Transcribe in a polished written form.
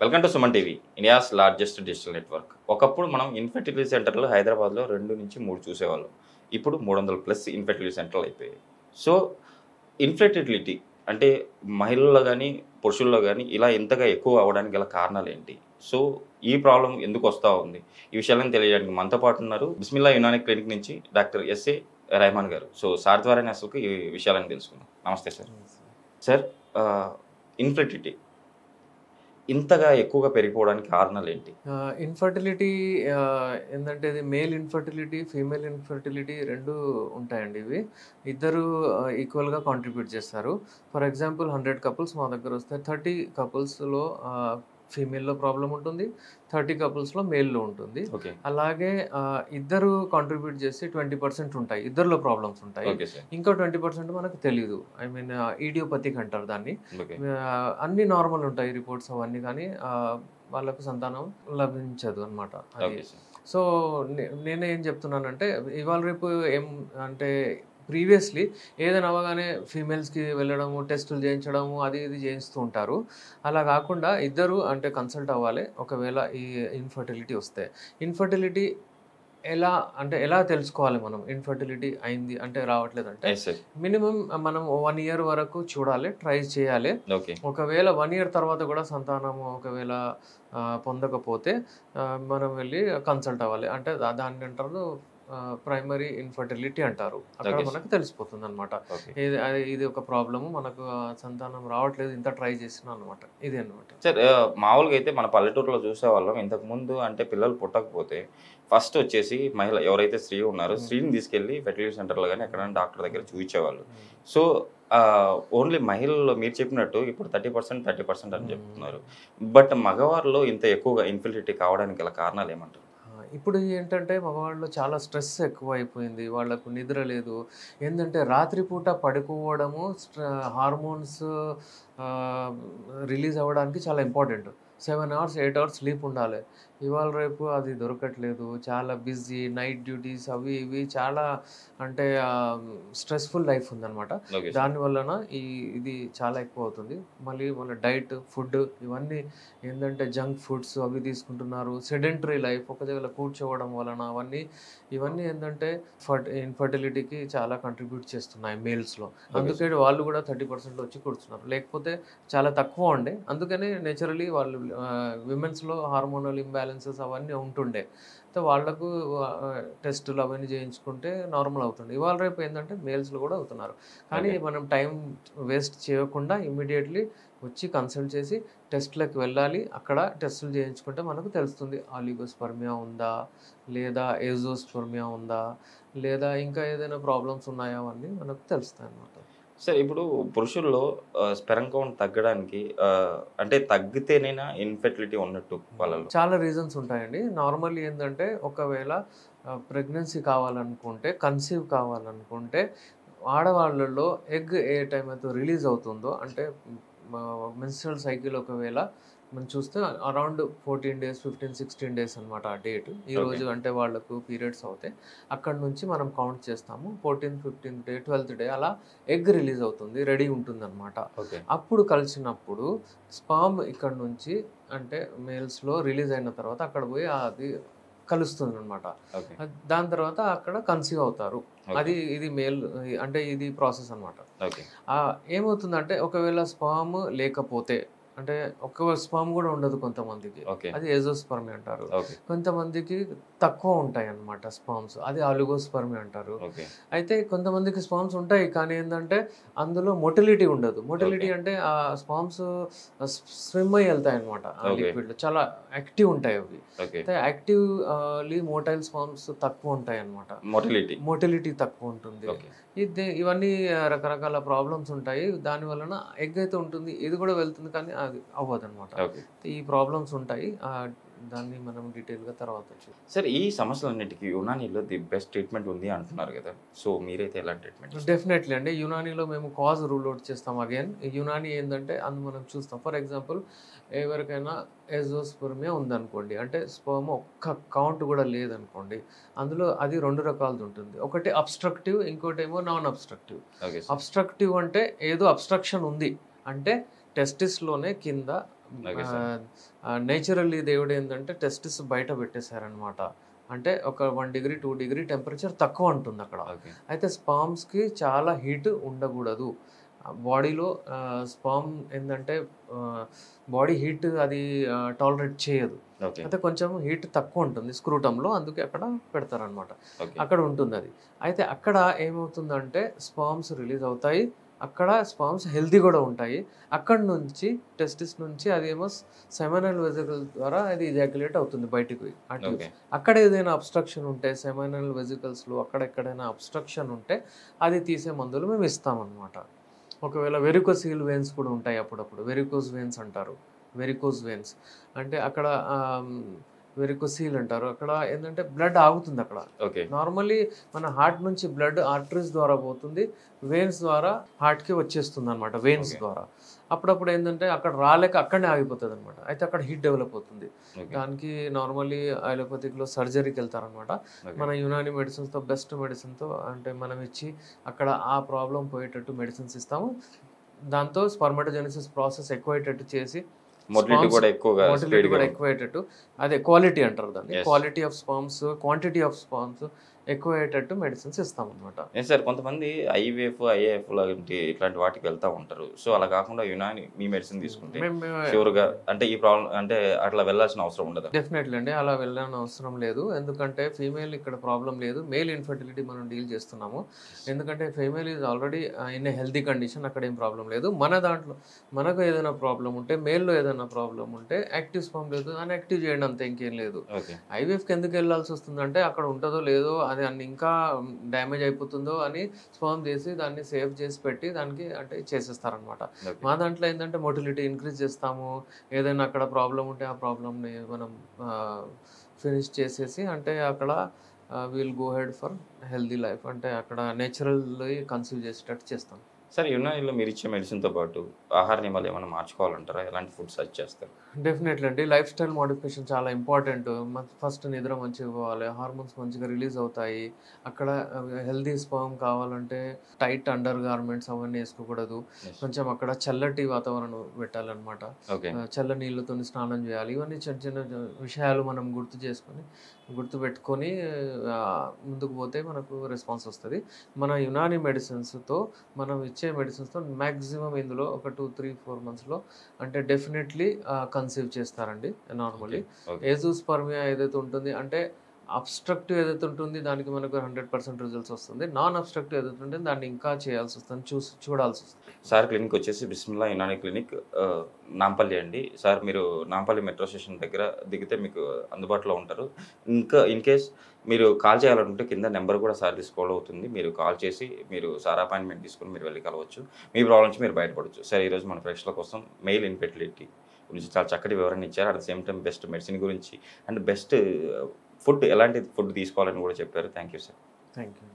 Welcome to Suman TV, India's largest digital network. ఒకప్పుడు మనం infertility సెంటర్లు హైదరాబాద్లో 2 నుంచి 3 చూసేవాళ్ళం. ఇప్పుడు 300+ ఇన్ఫర్టిలిటీ సెంటర్లు అయిపోయాయి. సో ఇన్ఫర్టిలిటీ అంటే మహిళల్లో కానీ పురుషుల్లో కానీ ఇలా ఇంతగా ఎక్కువ అవ్వడానికి గల కారణాలు ఏంటి? సో ఈ ప్రాబ్లం ఎందుకు వస్తూ ఉంది? ఈ విషయాలను తెలియజేయడానికి మనతో పాటు ఉన్నారు బిస్మిల్లా యునాని క్లినిక్ నుంచి డాక్టర్ ఎస్ఏ రెహమాన్ గారు. సో సార్ ద్వారానే అసలు ఈ విషయాలను తెలుసుకుందాం. నమస్తే సార్. సార్, ఇన్ఫర్టిలిటీ ఇంతగా ఎక్కువగా పెరిగిపోవడానికి కారణాలు ఏంటి? ఇన్ఫర్టిలిటీ ఏందంటే ఇది మేల్ ఇన్ఫర్టిలిటీ, ఫీమేల్ ఇన్ఫర్టిలిటీ 2 ఉంటాయండి ఇవి. ఇద్దరు ఈక్వల్‌గా కాంట్రిబ్యూట్ చేస్తారు. ఫర్ ఎగ్జాంపుల్ 100 కపుల్స్ మా దగ్గరొస్తే 30 కపుల్స్‌లో ఫీమేల్‌లో ప్రాబ్లమ్ ఉంటుంది. 30 కపుల్స్‌లో మేల్‌లో ఉంటుంది. ఓకే. అలాగే ఇద్దరు కాంట్రిబ్యూట్ చేసి 20% ఉంటాయి. ఇద్దరిలో ప్రాబ్లమ్స్ ఉంటాయి. Okay sir. ఇంకో 20% మనకు తెలీదు. ఐ మీన్ ఇడియోపతిక్ అంటారు దాన్ని. ఓకే. అన్నీ నార్మల్ ఉంటాయి రిపోర్ట్స్ అవన్నీ కానీ వాళ్ళకు సంతానం లభించదు అనమాట. అది. Okay sir. సో నేనేం చెప్తున్నానంటే ఇవాళ రేపు ఏం అంటే ప్రీవియస్లీ ఏదైనా అవ్వగానే ఫీమేల్స్కి వెళ్ళడము, టెస్టులు చేయించడము, అది ఇది చేయిస్తూ ఉంటారు. అలా కాకుండా ఇద్దరు అంటే కన్సల్ట్ అవ్వాలి ఒకవేళ ఈ ఇన్ఫర్టిలిటీ వస్తే. ఇన్ఫర్టిలిటీ ఎలా తెలుసుకోవాలి మనం ఇన్ఫర్టిలిటీ అయింది అంటే రావట్లేదంటే ఎస్ సార్. మినిమం మనం 1 ఇయర్ వరకు చూడాలి, ట్రై చేయాలి. ఓకే. ఒకవేళ 1 ఇయర్ తర్వాత కూడా సంతానము ఒకవేళ పొందకపోతే మనం వెళ్ళి కన్సల్ట్ అవ్వాలి. అంటే దాన్ని అంటారు ప్రైమరీ ఇన్ఫర్టిలిటీ అంటారు. అక్కడ ఓకే. మనకు తెలిసిపోతుందనమాట. ఓకే. ఇది ఒక ప్రాబ్లము, మనకు సంతానం రావట్లేదు, ఇంత ట్రై చేసినా అనమాట. ఇది అనమాట. సార్, మామూలుగా అయితే మన పల్లెటూరులో చూసేవాళ్ళం. ఇంతకుముందు అంటే పిల్లలు పుట్టకపోతే ఫస్ట్ వచ్చేసి మహిళ ఎవరైతే స్త్రీ ఉన్నారో స్త్రీని తీసుకెళ్ళి ఫెర్టిలిటీ సెంటర్లో కానీ ఎక్కడైనా డాక్టర్ దగ్గర చూపించేవాళ్ళు. సో ఓన్లీ మహిళల్లో మీరు చెప్పినట్టు ఇప్పుడు 30% అని చెప్తున్నారు. బట్ మగవారిలో ఇంత ఎక్కువగా ఇన్ఫర్టిలిటీ కావడానికి గల కారణాలు ఏమంటారు? ఇప్పుడు ఏంటంటే మగవాళ్ళలో చాలా స్ట్రెస్ ఎక్కువైపోయింది. వాళ్ళకు నిద్ర లేదు. ఏందంటే రాత్రిపూట పడుకోవడము హార్మోన్స్ రిలీజ్ అవ్వడానికి చాలా ఇంపార్టెంట్. 7 అవర్స్, 8 అవర్స్ స్లీప్ ఉండాలి. ఇవాళ రేపు అది దొరకట్లేదు. చాలా బిజీ, నైట్ డ్యూటీస్ అవి ఇవి చాలా అంటే స్ట్రెస్‌ఫుల్ లైఫ్ ఉందనమాట. Okay sir. దానివలన ఇది చాలా ఎక్కువ అవుతుంది. మళ్ళీ మన డైట్, ఫుడ్ ఇవన్నీ ఏందంటే జంక్ ఫుడ్స్ అవి తీసుకుంటున్నారు. సెడెంటరీ లైఫ్ ఒక దగ్గర కూర్చోవడం వలన ఇవన్నీ ఏందంటే ఇన్ఫర్టిలిటీకి చాలా కంట్రిబ్యూట్ చేస్తున్నాయి మేల్స్‌లో. అందుకే వాళ్ళు కూడా 30% వచ్చి కూర్చున్నారు. లేకపోతే చాలా తక్కువ ఉండే. అందుకనే నేచురల్లీ వాళ్ళు విమెన్స్‌లో హార్మోనల్ ఇంబాలెన్సెస్ అవన్నీ ఉంటుండే. సో వాళ్ళకు టెస్టులు అవన్నీ చేయించుకుంటే నార్మల్ అవుతుంది. ఇవాళ రేపు ఏంటంటే మేల్స్‌లో కూడా అవుతున్నారు. కానీ మనం టైం వేస్ట్ చేయకుండా ఇమ్మీడియట్‌లీ వచ్చి కన్సల్ట్ చేసి టెస్ట్‌లకి వెళ్ళాలి. అక్కడ టెస్టులు చేయించుకుంటే మనకు తెలుస్తుంది ఆలిగోస్పర్మియా ఉందా? లేదా ఏజోస్పర్మియా ఉందా? లేదా ఇంకా ఏదైనా ప్రాబ్లమ్స్ ఉన్నాయా? అవన్నీ మనకు తెలుస్తాయన్నమాట. సార్, ఇప్పుడు పురుషుల్లో స్పెర్మ్ కౌంట్ తగ్గడానికి అంటే తగ్గితేనేనా ఇన్ఫెర్టిలిటీ ఉన్నట్టు వాళ్ళలో? చాలా రీజన్స్ ఉంటాయండి. నార్మల్లీ ఏందంటే ఒకవేళ ప్రెగ్నెన్సీ కావాలనుకుంటే, కన్సీవ్ కావాలనుకుంటే ఆడవాళ్ళలో ఎగ్ ఏ టైం అయితే రిలీజ్ అవుతుందో అంటే మెన్స్ట్రువల్ సైకిల్ ఒకవేళ మనం చూస్తే అరౌండ్ 14 డేస్, 15, 16 డేస్ అనమాట ఆ డేట్. ఈరోజు అంటే వాళ్ళకు పీరియడ్స్ అవుతాయి. అక్కడి నుంచి మనం కౌంట్ చేస్తాము. 14th, 15th day, 12th day అలా ఎగ్ రిలీజ్ అవుతుంది, రెడీ ఉంటుందన్నమాట. ఓకే. అప్పుడు కలిసినప్పుడు స్పర్మ్ ఇక్కడ నుంచి అంటే మేల్స్‌లో రిలీజ్ అయిన తర్వాత అక్కడ పోయి అది కలుస్తుందన్నమాట. ఓకే. దాని తర్వాత అక్కడ కన్సీవ్ అవుతారు. ఇది మేల్ అంటే ఇది ప్రాసెస్ అనమాట. ఓకే. ఏమవుతుందంటే ఒకవేళ స్పర్మ్ లేకపోతే అంటే ఒక్క స్పర్మ్ కూడా ఉండదు కొంతమందికి. ఓకే. అది ఏజోస్పర్మి అంటారు. ఓకే. కొంతమందికి తక్కువ ఉంటాయి అన్నమాట స్పర్మ్స్. అది ఆలిగోస్పర్మి అంటారు. ఓకే. అయితే కొంతమందికి స్పర్మ్స్ ఉంటాయి కానీ ఏంటంటే అందులో మొటిలిటీ ఉండదు. మొటిలిటీ అంటే ఆ స్పర్మ్స్ స్విమ్ అయ్యి వెళ్తాయి అనమాట ఆ లిక్విడ్లో. చాలా యాక్టివ్ ఉంటాయి అవి. ఓకే. అయితే యాక్టివ్లీ మోటైల్ స్పర్మ్స్ తక్కువ ఉంటాయి అనమాట. మొటిలిటీ తక్కువ ఉంటుంది. ఓకే. ఇవన్నీ రకరకాల ప్రాబ్లమ్స్ ఉంటాయి. దాని వలన ఎగ్ అయితే ఉంటుంది, ఇది కూడా వెళ్తుంది కానీ అది అవ్వదన్నమాట. ఓకే. ఈ ప్రాబ్లమ్స్ ఉంటాయి. దాన్ని మనం డీటెయిల్‌గా తర్వాత చూద్దాం. సార్, ఈ సమస్యలన్నిటికీ యునానీలో ది బెస్ట్ ట్రీట్మెంట్ ఉంది అంటున్నారు కదా. సో మీరైతే ఎలాంటి ట్రీట్మెంట్ ఇస్తారు? డెఫినెట్లీ అండి. యునానీలో మేము కాజ్ రూల్ అవుట్ చేస్తాం అగైన్. యునానీ ఏందంటే మనం చూస్తాం. ఫర్ ఎగ్జాంపుల్ ఎవరికైనా ఏజోస్పర్మియా ఉందనుకోండి, అంటే స్పర్మ్ ఒక్క కౌంట్ కూడా లేదనుకోండి, అందులో అది 2 రకాలది ఉంటుంది. ఒకటి అబ్స్ట్రక్టివ్, ఇంకోటేమో నాన్ అబ్స్ట్రక్టివ్. ఓకే. అబ్స్ట్రక్టివ్ అంటే ఏదో అబ్స్ట్రక్షన్ ఉంది అంటే టెస్టిస్‌లోనే కింద Okay, నేచురల్లీ దేవుడు ఏంటంటే టెస్టిస్ బయట పెట్టేశారనమాట. అంటే ఒక 1 డిగ్రీ 2 డిగ్రీ టెంపరేచర్ తక్కువ ఉంటుంది అక్కడ. ఓకే. అయితే స్పామ్స్కి చాలా హీట్ ఉండకూడదు బాడీలో. స్పామ్ ఏంటంటే బాడీ హీట్ అది టాలరేట్ చేయదు. ఓకే. అయితే కొంచెం హీట్ తక్కువ ఉంటుంది స్క్రూటంలో, అందుకే అక్కడ పెడతారనమాట. ఓకే. అక్కడ ఉంటుంది అది. అయితే అక్కడ ఏమవుతుందంటే స్పామ్స్ రిలీజ్ అవుతాయి, అక్కడ స్పామ్స్ హెల్తీ కూడా ఉంటాయి. అక్కడ నుంచి టెస్టిస్ నుంచి అదేమో సెమినల్ వెజికల్ ద్వారా అది ఎజాక్యులేట్ అవుతుంది బయటికి. అటు ఓకే. అక్కడ ఏదైనా అబ్స్ట్రక్షన్ ఉంటే సెమినల్ వెజికల్స్లో అక్కడ ఎక్కడైనా అబ్స్ట్రక్షన్ ఉంటే అది తీసే మందులు మేము ఇస్తామన్నమాట. ఒకవేళ వెరికోసీల్ వెయిన్స్ కూడా ఉంటాయి అప్పుడప్పుడు. వెరికోస్ వెయిన్స్ అంటారు. వెరికోస్ వెయిన్స్ అంటే అక్కడ వెరికోసీల్ అంటారు. అక్కడ ఏంటంటే బ్లడ్ ఆగుతుంది అక్కడ. ఓకే. నార్మల్లీ మన హార్ట్ నుంచి బ్లడ్ ఆర్టరీస్ ద్వారా పోతుంది, వెయిన్స్ ద్వారా హార్ట్కి వచ్చేస్తుంది అనమాట. Veins Okay. ద్వారా అప్పుడప్పుడు ఏంటంటే అక్కడ రాలేక అక్కడనే ఆగిపోతుంది అనమాట. అయితే అక్కడ హీట్ డెవలప్ అవుతుంది. ఓకే. దానికి నార్మల్లీ అలోపతిక్లో సర్జరీకి వెళ్తారనమాట. ఓకే. మన యునాని మెడిసిన్స్తో బెస్ట్ మెడిసిన్తో అంటే మనం ఇచ్చి అక్కడ ఆ ప్రాబ్లం పోయేటట్టు మెడిసిన్స్ ఇస్తాము. దాంతో స్పర్మటోజెనిసిస్ ప్రాసెస్ ఎక్కువయ్యేటట్టు చేసి మొటిలిటీ కూడా ఎక్కువగా మోటిలిటీ స్పీడ్గా కూడా ఎక్కువయ్యేటట్టు, అదే క్వాలిటీ అంటారు దాన్ని. Yes. Quality of sperms, quantity of sperms ఎక్కువయ్యేటట్టు మెడిసిన్స్ ఇస్తాం అనమాట. ఏం సార్ కొంతమంది ఐవీఎఫ్ ఐఏఎఫ్ లాంటి ఇట్లాంటి వాటికి వెళ్తూ ఉంటారు. సో అలా కాకుండా యునాని మీ మెడిసిన్ తీసుకుంటే షూర్గా అంటే ఈ ప్రాబ్లం అంటే అట్లా వెళ్ళాల్సిన అవసరం ఉండదు. డెఫినెట్లీ అండి, అలా వెళ్ళని అవసరం లేదు. ఎందుకంటే ఫీమేల్ ఇక్కడ ప్రాబ్లం లేదు, మేల్ ఇన్ఫర్టిలిటీ మనం డీల్ చేస్తున్నాము. ఎందుకంటే female is already in a healthy condition, అక్కడ ఏం ప్రాబ్లం లేదు. మన దాంట్లో మనకు ఏదైనా ప్రాబ్లం ఉంటే, మేల్లో ఏదైనా ప్రాబ్లం ఉంటే యాక్టివ్ స్పామ్ లేదు అని యాక్టివ్ చేయండి, అంతే, ఇంకేం లేదు. ఓకే. ఐవీఎఫ్కి ఎందుకు వెళ్ళాల్సి వస్తుందంటే అక్కడ ఉంటుందో లేదో, అది అన్ని ఇంకా డ్యామేజ్ అయిపోతుందో అని స్పామ్ చేసి దాన్ని సేవ్ చేసి పెట్టి దానికి అంటే చేసేస్తారనమాట. ఓకే. మా దాంట్లో ఏంటంటే మొటిలిటీ ఇంక్రీజ్ చేస్తాము. ఏదైనా అక్కడ ప్రాబ్లం ఉంటే ఆ ప్రాబ్లమ్ని మనం ఫినిష్ చేసేసి అంటే అక్కడ will go head for healthy life, అంటే అక్కడ నేచురల్లీ కన్సీవ్ చేసేటట్టు చేస్తాం. సార్ యునానిలో మీరు ఇచ్చే మెడిసిన్తో పాటు ఆహార నియమాలు ఏమైనా మార్చుకోవాలంటారా? ఎలాంటి ఫుడ్ సజెస్ట్ చేస్తారు? డెఫినెట్లీ అండి, లైఫ్ స్టైల్ మోడిఫికేషన్ చాలా ఇంపార్టెంట్. ఫస్ట్ నిద్ర మంచిగా పోవాలి, హార్మోన్స్ మంచిగా రిలీజ్ అవుతాయి. అక్కడ హెల్దీ స్పర్మ్ కావాలంటే టైట్ అండర్ గార్మెంట్స్ అవన్నీ వేసుకోకూడదు. కొంచెం అక్కడ చల్లటి వాతావరణం పెట్టాలన్నమాట. ఓకే. చల్ల నీళ్ళతో స్నానం చేయాలి. ఇవన్నీ చిన్న చిన్న విషయాలు మనం గుర్తుపెట్టుకొని ముందుకు పోతే మనకు రెస్పాన్స్ వస్తుంది. మన యునాని మెడిసిన్స్తో మనం ఇచ్చే మెడిసిన్స్తో మ్యాక్సిమం ఇందులో ఒక 2-3-4 మంత్స్లో అంటే డెఫినెట్లీ కన్సీవ్ చేస్తారండి. Normally okay. ఏజోస్పర్మియా ఏదైతే ఉంటుంది అంటే అబ్స్ట్రక్టివ్ ఏదైతే ఉంటుంది దానికి మనకు 100% రిజల్ట్స్ వస్తుంది. నాన్ అబ్స్ట్రక్టివ్ ఏదైతే ఉంటుంది దాన్ని ఇంకా చేయాల్సి వస్తుంది, చూడాల్సి వస్తుంది. సార్ క్లినిక్ వచ్చేసి బిస్మిల్లా యునాని క్లినిక్, నాంపల్లి అండి. సార్ మీరు నాంపల్లి మెట్రో స్టేషన్ దగ్గర దిగితే మీకు అందుబాటులో ఉంటారు. ఇంకా ఇన్ కేస్ మీరు కాల్ చేయాలనుకుంటే కింద నెంబర్ కూడా సార్ స్క్రోల్ అవుతుంది. మీరు కాల్ చేసి మీరు సార్ అపాయింట్మెంట్ తీసుకుని మీరు వెళ్ళి కలవచ్చు. మీ ప్రాబ్లం నుంచి మీరు బయటపడవచ్చు. సార్ ఈరోజు మన ప్రేక్షకుల కోసం మెయిల్ ఇన్ఫెర్టిలిటీ గురించి చాలా చక్కటి వివరణ ఇచ్చారు. At the same time best medicine గురించి అండ్ బెస్ట్ ఫుడ్ ఎలాంటి ఫుడ్ తీసుకోవాలని కూడా చెప్పారు. Thank you sir. Thank you.